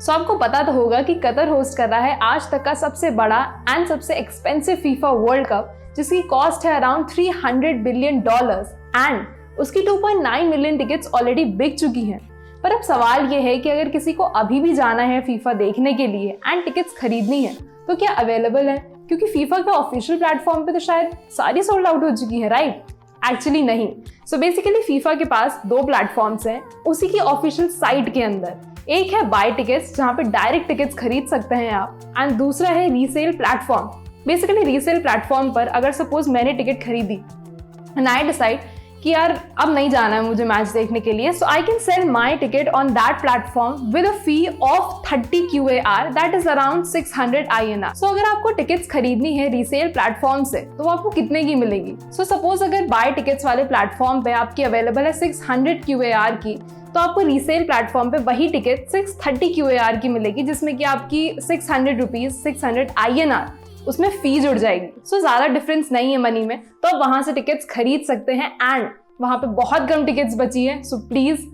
सो आपको पता तो होगा कि कतर होस्ट कर रहा है आज तक का सबसे बड़ा एंड सबसे एक्सपेंसिव फीफा वर्ल्ड कप, जिसकी कॉस्ट है अराउंड $300 बिलियन एंड उसकी 2.9 मिलियन टिकट्स ऑलरेडी बिक चुकी हैं। पर अब सवाल ये है कि अगर किसी को अभी भी जाना है फीफा देखने के लिए एंड टिकट्स खरीदनी है तो क्या अवेलेबल है? क्योंकि फीफा के ऑफिशियल प्लेटफॉर्म पे तो शायद सारी सोल्ड आउट हो चुकी है, राइट? एक्चुअली नहीं। सो बेसिकली फीफा के पास 2 प्लेटफॉर्म्स हैं उसी की ऑफिशियल साइट के अंदर। एक है बाय टिकट्स, जहाँ पे डायरेक्ट टिकट्स खरीद सकते हैं आप, एंड दूसरा है resale platform. Basically resale platform पर अगर सपोज मैंने टिकट खरीदी एंड आई डिसाइड कि यार अब नहीं जाना है मुझे मैच देखने के लिए, so I can sell my ticket on that platform with a fee of 30 QAR, that is around 600 INR। सो अगर आपको टिकट्स खरीदनी है रीसेल प्लेटफॉर्म से तो वो आपको कितने की मिलेगी? सो सपोज अगर बाय टिकट्स वाले प्लेटफॉर्म पे आपकी अवेलेबल है 600 QAR की, तो आपको रीसेल प्लेटफॉर्म पे वही टिकट 630 QAR की मिलेगी, जिसमें कि आपकी 600 रुपीज 600 INR उसमें फी जुड़ जाएगी। सो ज्यादा डिफरेंस नहीं है मनी में, तो आप वहां से टिकट्स खरीद सकते हैं एंड वहां पे बहुत कम टिकट्स बची है, सो प्लीज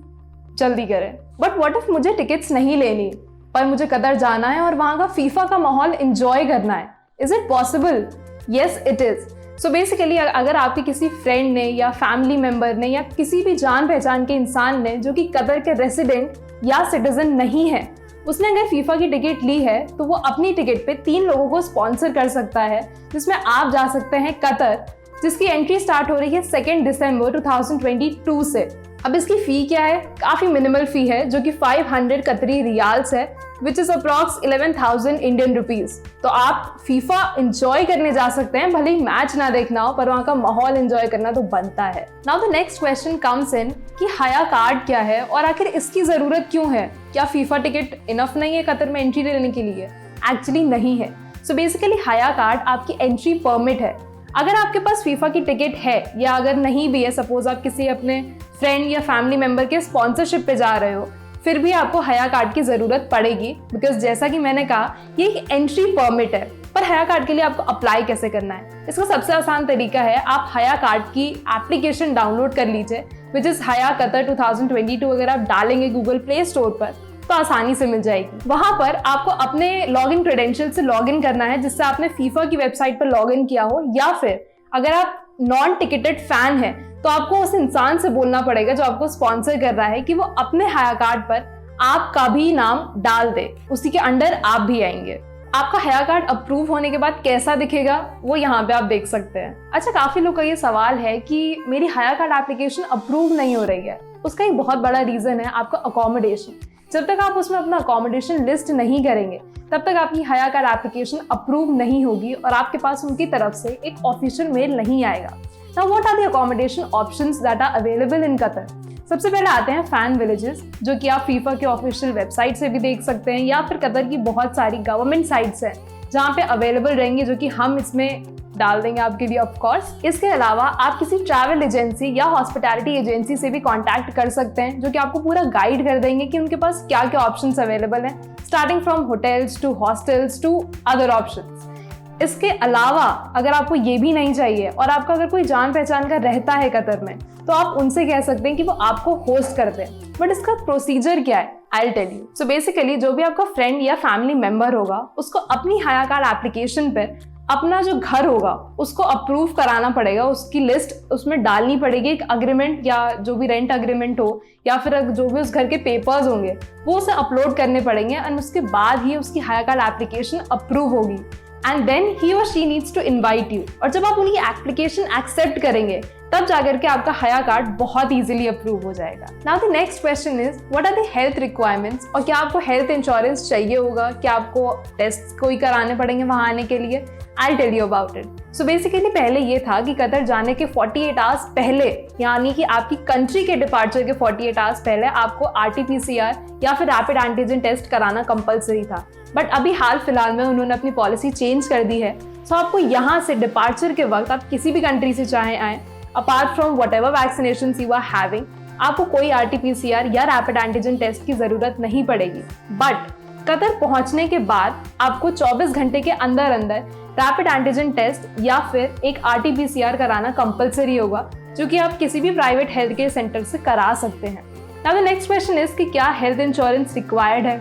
जल्दी करें। बट व्हाट इफ मुझे टिकट्स नहीं लेनी पर मुझे कतर जाना है और वहां का फीफा का माहौल एंजॉय करना है? Is it possible? Yes it is. So basically अगर आपके किसी फ्रेंड ने या फैमिली मेंबर ने या किसी भी जान पहचान के इंसान ने जो कि कतर के रेसिडेंट या सिटीजन नहीं है, उसने अगर फीफा की टिकट ली है तो वो अपनी टिकट पे 3 लोगों को स्पॉन्सर कर सकता है, जिसमें आप जा सकते हैं कतर, जिसकी एंट्री स्टार्ट हो रही है 2 दिसंबर 2022 से। अब इसकी फी क्या है? काफी मिनिमल फी है जो कि 500 कतरी रियाल्स है, which is approx 11,000 Indian rupees. तो आप फीफा एंजॉय करने जा सकते हैं, भले ही मैच ना देखना हो पर वहाँ का माहौल एंजॉय करना तो बनता है। Now the next question comes in कि हया कार्ड क्या है और आखिर इसकी जरूरत क्यों है? क्या फीफा टिकट इनफ नहीं है कतर में एंट्री लेने के लिए? एक्चुअली नहीं है। सो बेसिकली हया कार्ड आपकी एंट्री परमिट है। अगर आपके पास फीफा की टिकट है या अगर नहीं भी है, सपोज आप किसी अपने फ्रेंड या फैमिली मेंबर के स्पॉन्सरशिप पे जा रहे हो, फिर भी आपको हया कार्ड की जरूरत पड़ेगी, बिकॉज जैसा कि मैंने कहा ये एक एंट्री परमिट है। पर हया कार्ड के लिए आपको अप्लाई कैसे करना है? इसका सबसे आसान तरीका है आप हया कार्ड की एप्लीकेशन डाउनलोड कर लीजिए, विच इज हया कतर 2022। अगर आप डालेंगे गूगल प्ले स्टोर पर तो आसानी से मिल जाएगी। वहां पर आपको अपने लॉगिन क्रेडेंशियल से लॉगिन करना है, जिससे आपने फीफा की वेबसाइट पर लॉगिन किया हो, या फिर अगर आप नॉन टिकटेड फैन है तो आपको उस इंसान से बोलना पड़ेगा जो आपको स्पॉन्सर कर रहा है कि वो अपने हया कार्ड पर आपका भी नाम डाल दे, उसी के अंडर आप भी आएंगे। आपका हया कार्ड अप्रूव होने के बाद कैसा दिखेगा वो यहाँ पे आप देख सकते हैं। अच्छा, काफी लोग का ये सवाल है कि मेरी हया कार्ड एप्लीकेशन अप्रूव नहीं हो रही है। उसका एक बहुत बड़ा रीजन है आपका अकोमोडेशन। जब तक आप उसमें अपना अकोमोडेशन लिस्ट नहीं करेंगे तब तक आपकी हया कार्ड एप्लीकेशन अप्रूव नहीं होगी और आपके पास उनकी तरफ से एक ऑफिशियल मेल नहीं आएगा। Now what are the accommodation options that are available in Qatar? सबसे पहले आते हैं फैन विलेजेस, जो कि आप फीफा के ऑफिशियल वेबसाइट से भी देख सकते हैं, या फिर कतर की बहुत सारी गवर्नमेंट साइट्स हैं जहाँ पे अवेलेबल रहेंगे, जो कि हम इसमें डाल देंगे आपके लिए ऑफ कोर्स। इसके अलावा आप किसी ट्रैवल एजेंसी या हॉस्पिटैलिटी एजेंसी से भी कांटेक्ट कर सकते हैं, जो कि आपको पूरा गाइड कर देंगे कि उनके पास क्या क्या ऑप्शंस अवेलेबल हैं, starting from hotels to hostels to other options. इसके अलावा अगर आपको ये भी नहीं चाहिए और आपका अगर कोई जान पहचान का रहता है कतर में, तो आप उनसे कह सकते हैं कि वो आपको होस्ट कर दें। बट इसका प्रोसीजर क्या है? I tell you. So basically जो भी आपका फ्रेंड या फैमिली मेंबर होगा उसको अपनी हया कार्ड एप्लीकेशन पर अपना जो घर होगा उसको अप्रूव कराना पड़ेगा, उसकी लिस्ट उसमें डालनी पड़ेगी, एक अग्रीमेंट या जो भी रेंट अग्रीमेंट हो या फिर जो भी उस घर के पेपर्स होंगे वो उसे अपलोड करने पड़ेंगे, एंड उसके बाद ही उसकी हया कार्ड एप्लीकेशन अप्रूव होगी, एंड देन ही और she needs to invite you. और जब आप उनकी एप्लीकेशन एक्सेप्ट करेंगे तब जाकर के आपका हया कार्ड बहुत इजीली अप्रूव हो जाएगा। Now the next question is what are the health requirements, और क्या आपको हेल्थ इंश्योरेंस चाहिए होगा? क्या आपको टेस्ट कोई कराने पड़ेंगे वहां आने के लिए? I tell you about it. So basically पहले ये था कि कतर जाने के 48 आवर्स पहले, यानी कि आपकी कंट्री के डिपार्चर के 48 आवर्स पहले आपको RT-PCR या फिर रैपिड एंटीजन टेस्ट कराना कंपलसरी था। बट अभी हाल फिलहाल में उन्होंने अपनी पॉलिसी चेंज कर दी है। सो आपको यहाँ से डिपार्चर के वक्त आप किसी भी कंट्री से चाहे आए, apart from whatever vaccination you are having, आपको कोई RT-PCR या रैपिड एंटीजन टेस्ट की जरूरत नहीं पड़ेगी। बट कतर पहुंचने के बाद आपको 24 घंटे के अंदर अंदर रैपिड एंटीजन टेस्ट या फिर एक RT-PCR कराना कंपलसरी होगा, जो कि आप किसी भी प्राइवेट हेल्थ केयर सेंटर से करा सकते हैं। Now the next question is कि क्या हेल्थ इंश्योरेंस रिक्वायर्ड है?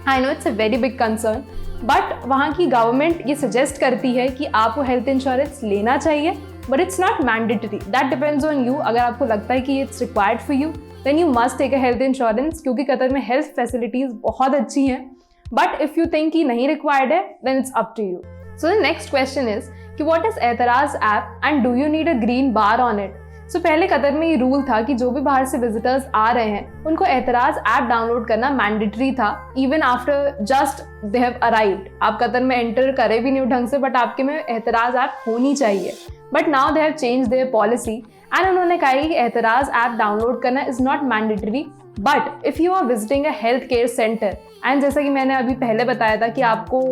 I know it's a very big concern, but वहाँ की गवर्नमेंट ये सजेस्ट करती है कि आपको हेल्थ इंश्योरेंस लेना चाहिए, but it's not mandatory, that depends on you. अगर आपको लगता है कि it's required for you then you must take a health insurance, क्योंकि कतर में हेल्थ फैसिलिटीज़ बहुत अच्छी हैं। बट इफ़ यू थिंक कि नहीं रिक्वायर्ड है then it's up to you. So the next question is कि व्हाट इज एतराज app and do you need a green bar on it. So पहले कतर में ये रूल था कि जो भी बाहर से विजिटर्स आ रहे हैं उनको एतराज ऐप डाउनलोड करना मैंडेटरी था, even after just they have arrived. आप कतर में एंटर करे भी नहीं ढंग से, बट आपके में एतराज ऐप होनी चाहिए। But now they have change their policy and उन्होंने कहा कि एतराज ऐप डाउनलोड करना is not mandatory, but if you are visiting a health care centre and जैसा कि मैंने अभी पहले बताया था कि आपको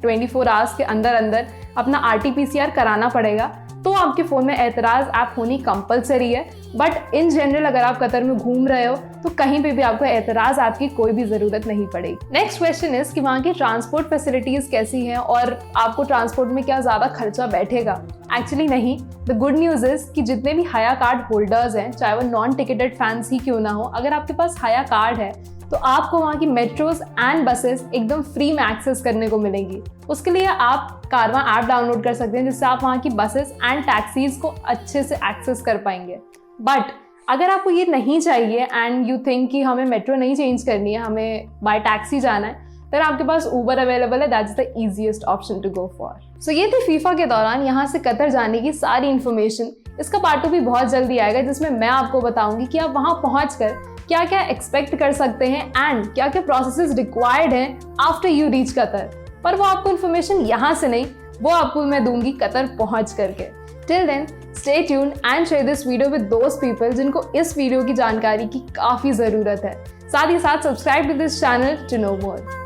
24 आवर्स के अंदर अंदर अपना RT-PCR कराना पड़ेगा, तो आपके फ़ोन में एतराज़ ऐप होनी कंपलसरी है। बट इन जनरल अगर आप कतर में घूम रहे हो तो कहीं पे भी आपको एतराज़ ऐप की कोई भी ज़रूरत नहीं पड़ेगी। नेक्स्ट क्वेश्चन इज़ कि वहाँ की ट्रांसपोर्ट फैसिलिटीज़ कैसी हैं और आपको ट्रांसपोर्ट में क्या ज़्यादा खर्चा बैठेगा। एक्चुअली नहीं, द गुड न्यूज़ इज़ कि जितने भी हया कार्ड होल्डर्स हैं, चाहे वो नॉन टिकटेड फैंस ही क्यों ना हो, अगर आपके पास हया कार्ड है तो आपको वहाँ की मेट्रोज एंड बसेस एकदम फ्री में एक्सेस करने को मिलेंगी। उसके लिए आप कारवां ऐप डाउनलोड कर सकते हैं, जिससे आप वहाँ की बसेस एंड टैक्सीज को अच्छे से एक्सेस कर पाएंगे। बट अगर आपको ये नहीं चाहिए एंड यू थिंक कि हमें मेट्रो नहीं चेंज करनी है, हमें बाय टैक्सी जाना है, तो आपके पास ऊबर अवेलेबल है, that's the easiest option to go for. So ये थी फीफा के दौरान यहाँ से कतर जाने की सारी इन्फॉर्मेशन। इसका पार्ट 2 भी बहुत जल्दी आएगा, जिसमें मैं आपको बताऊंगी कि आप वहाँ पहुँचकर क्या क्या एक्सपेक्ट कर सकते हैं एंड क्या क्या प्रोसेसेस रिक्वायर्ड हैं आफ्टर यू रीच कतर। पर वो आपको इन्फॉर्मेशन यहाँ से नहीं, वो आपको मैं दूंगी कतर पहुँच करके। Till then stay tuned and share this video with those people जिनको इस वीडियो की जानकारी की काफ़ी ज़रूरत है। साथ ही साथ subscribe to this channel to know more.